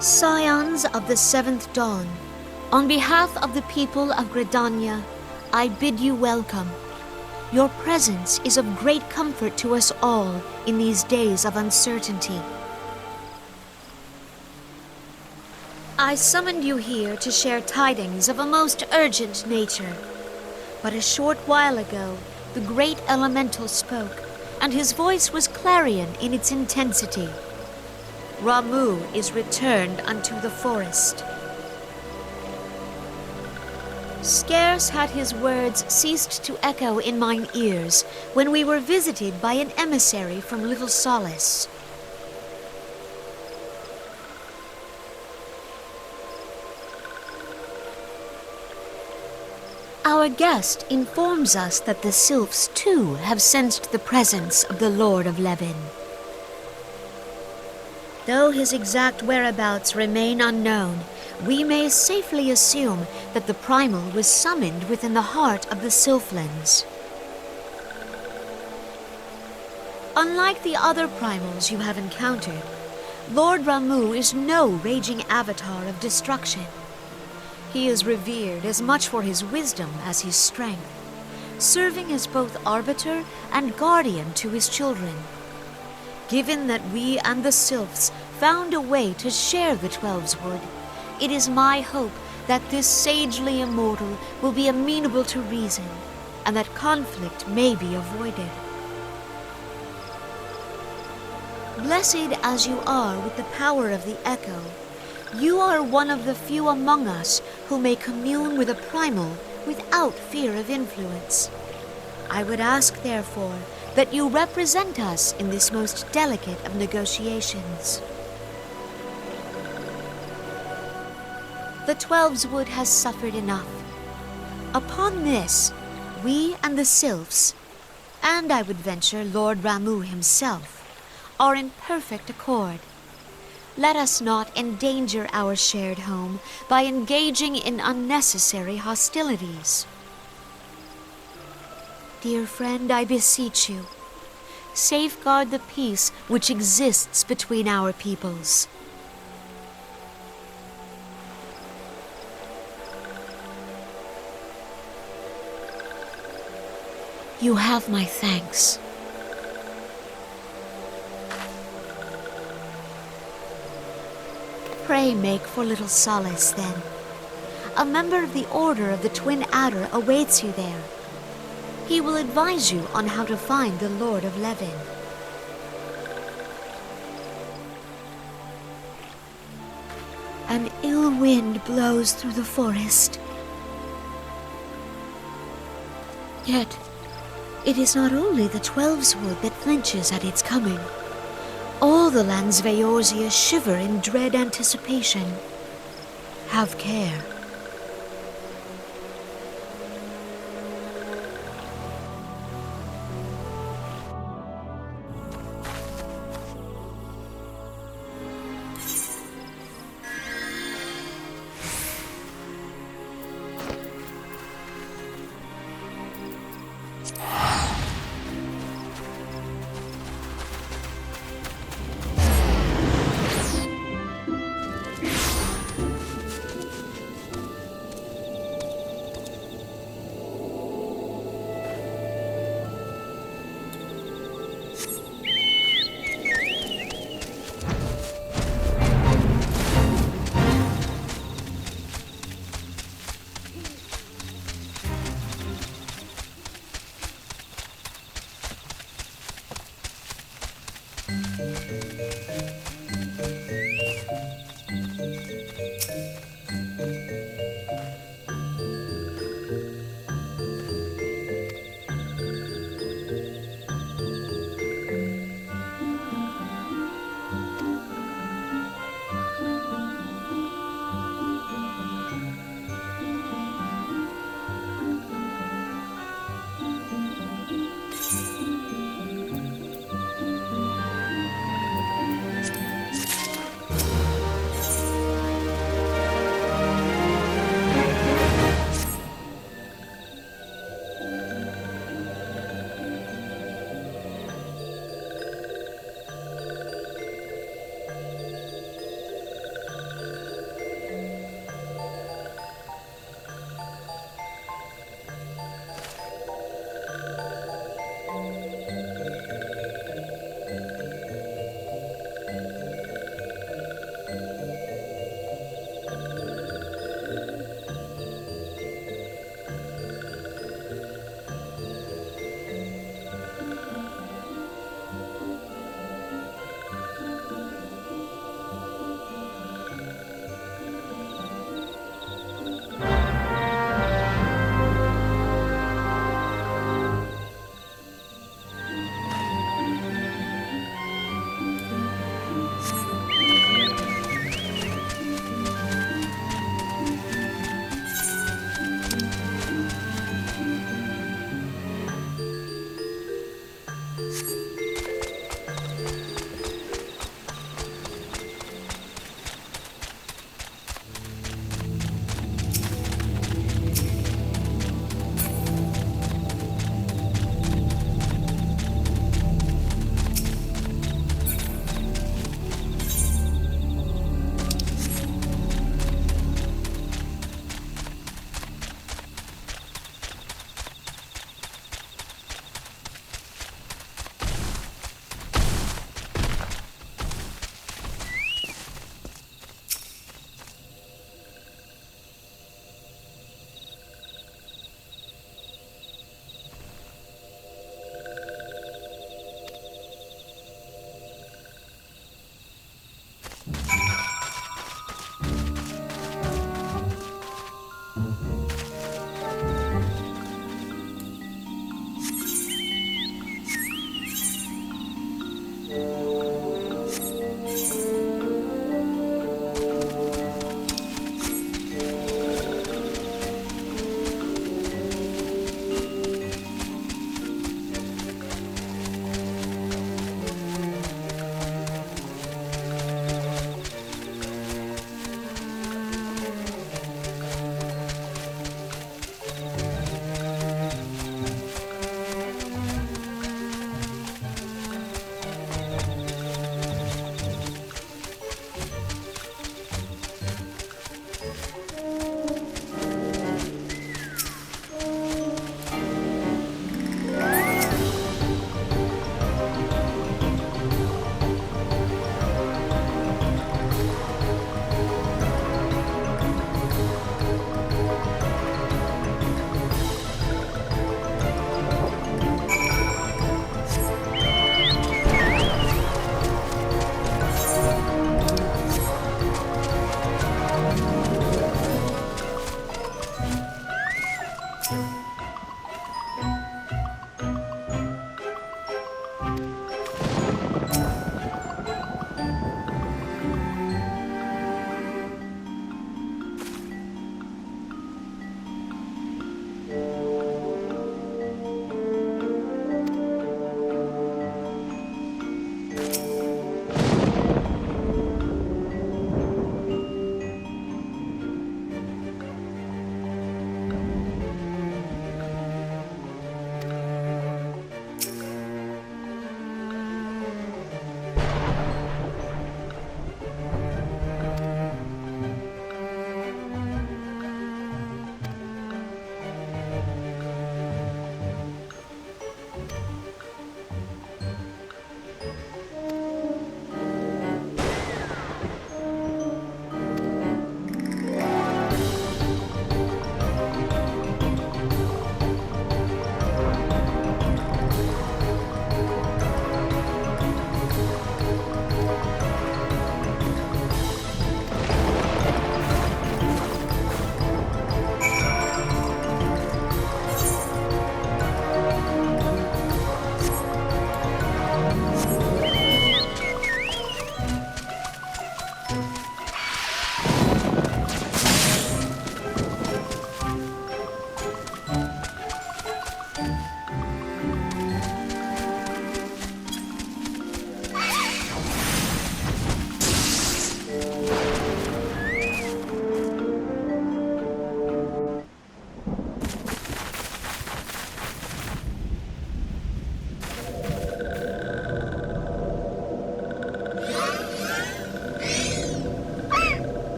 Scions of the seventh dawn, on behalf of the people of Gridania, I bid you welcome. Your presence is of great comfort to us all in these days of uncertainty. I summoned you here to share tidings of a most urgent nature. But a short while ago, the great elemental spoke, and his voice was clarion in its intensity. Ramuh is returned unto the forest. Scarce had his words ceased to echo in mine ears when we were visited by an emissary from Little Solace. Our guest informs us that the sylphs too have sensed the presence of the Lord of Levin. Though his exact whereabouts remain unknown, we may safely assume that the primal was summoned within the heart of the Sylphlands. Unlike the other primals you have encountered, Lord Ramuh is no raging avatar of destruction. He is revered as much for his wisdom as his strength, serving as both arbiter and guardian to his children. Given that we and the Sylphs found a way to share the Twelveswood, it is my hope that this sagely immortal will be amenable to reason, and that conflict may be avoided. Blessed as you are with the power of the echo, you are one of the few among us who may commune with a primal without fear of influence. I would ask, therefore, that you represent us in this most delicate of negotiations. The Twelveswood has suffered enough. Upon this, we and the Sylphs, and I would venture Lord Ramuh himself, are in perfect accord. Let us not endanger our shared home by engaging in unnecessary hostilities. Dear friend, I beseech you, safeguard the peace which exists between our peoples. You have my thanks. Pray make for Little Solace, then. a member of the Order of the Twin Adder awaits you there. He will advise you on how to find the Lord of Levin. An ill wind blows through the forest. Yet, it is not only the Twelveswood that flinches at its coming. All the land's Veorsia shiver in dread anticipation. Have care.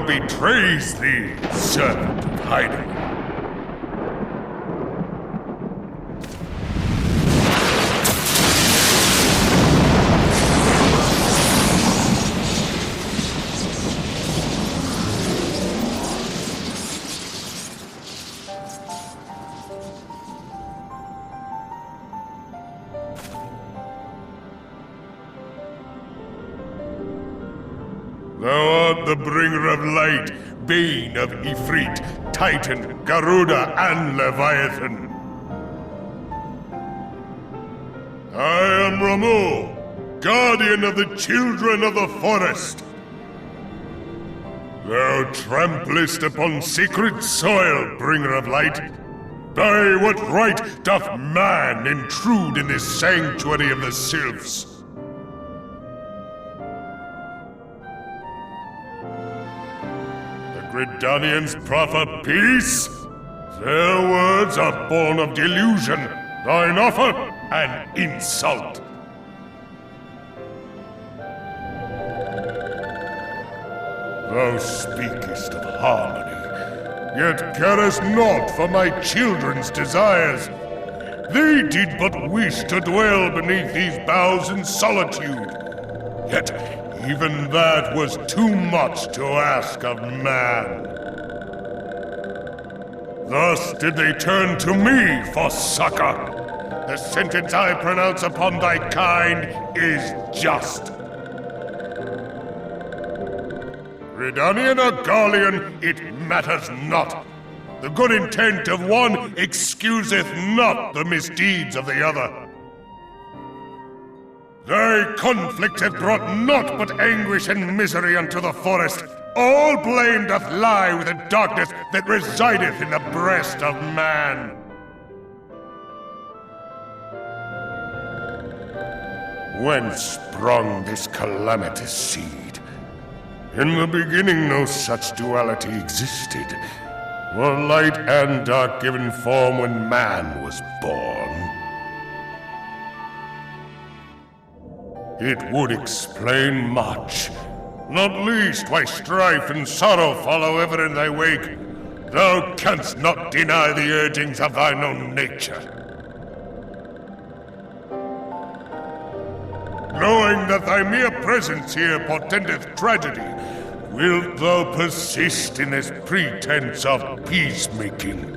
betrays thee, servant of hiding. Thou art the bringer of light, bane of Ifrit, Titan, Garuda, and Leviathan. I am Ramuh, guardian of the children of the forest. Thou tramplest upon sacred soil, bringer of light. By what right doth man intrude in this sanctuary of the sylphs? Gridanians proffer peace? Their words are born of delusion, thine offer an insult. Thou speakest of harmony, yet carest naught for my children's desires. They did but wish to dwell beneath these boughs in solitude, yet even that was too much to ask of man. Thus did they turn to me for succor. The sentence I pronounce upon thy kind is just. Redanian or Garlean, it matters not. The good intent of one excuseth not the misdeeds of the other. Thy conflict hath brought naught but anguish and misery unto the forest. All blame doth lie with the darkness that resideth in the breast of man. Whence sprung this calamitous seed? In the beginning no such duality existed. Were light and dark given form when man was born? It would explain much, not least why strife and sorrow follow ever in thy wake. Thou canst not deny the urgings of thine own nature. Knowing that thy mere presence here portendeth tragedy, wilt thou persist in this pretense of peacemaking?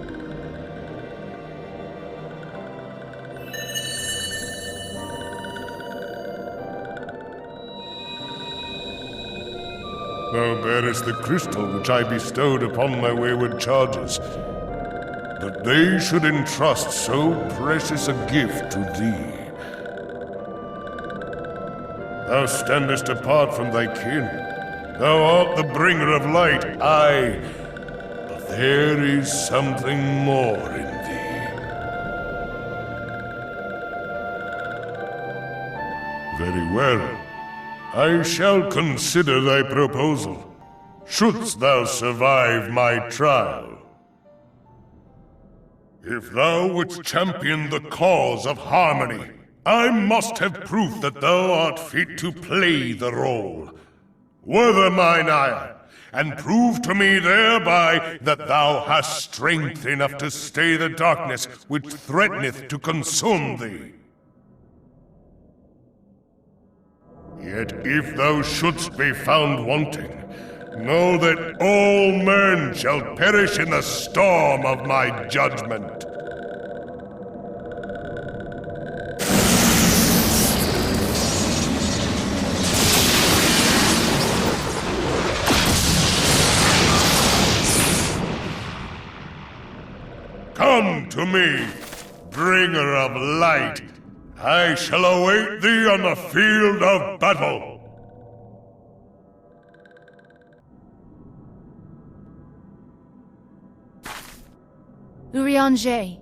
Thou bearest the crystal which I bestowed upon my wayward charges, that they should entrust so precious a gift to thee. Thou standest apart from thy kin. Thou art the bringer of light, aye, but there is something more in thee. Very well. I shall consider thy proposal, shouldst thou survive my trial. If thou wouldst champion the cause of harmony, I must have proof that thou art fit to play the role. Wither mine ire, and prove to me thereby that thou hast strength enough to stay the darkness which threateneth to consume thee. Yet if thou shouldst be found wanting, know that all men shall perish in the storm of my judgment. Come to me, bringer of light. I shall await thee on the field of battle. Urianger,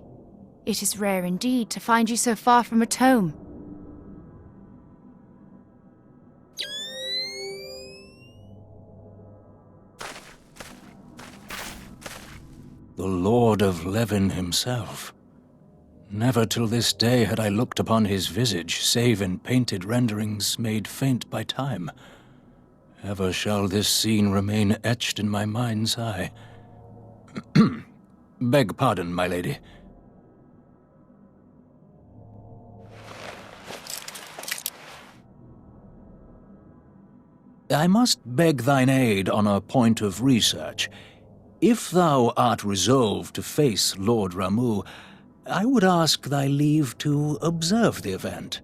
it is rare indeed to find you so far from a tome. The Lord of Levin himself. Never till this day had I looked upon his visage, save in painted renderings made faint by time. Ever shall this scene remain etched in my mind's eye. Beg pardon, my lady. I must beg thine aid on a point of research. If thou art resolved to face Lord Ramuh, I would ask thy leave to observe the event.